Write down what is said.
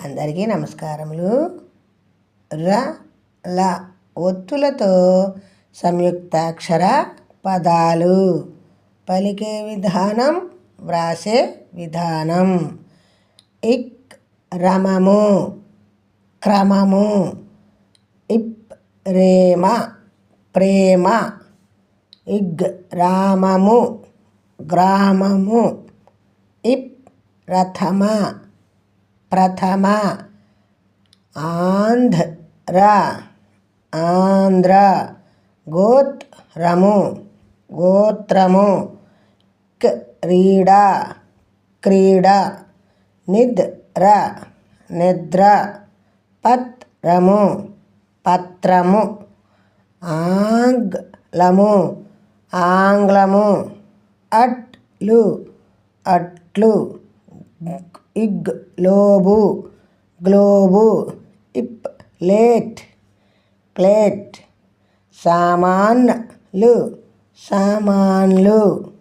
అందరికీ నమస్కారములు. ర ల ఒత్తులతో సంయుక్తాక్షర పదాలు పలికే విధానం, వ్రాసే విధానం. ఇక్ రమము, క్రమము. ఇప్ రేమ, ప్రేమ. ఇగ్ రామము, గ్రామము. ఇప్ రథమ, ప్రథమ. ఆంధ్ర, ఆంధ్ర. గోత్రము, గోత్రము. క్రీడ, క్రీడ. నిద్ర, నిద్ర. పత్రము, పత్రము. ఆంగ్లము, ఆంగ్లము. అట్లు, అట్లు. Globe, globe. Plate, plate. సామాన్లు, సామాన్లు.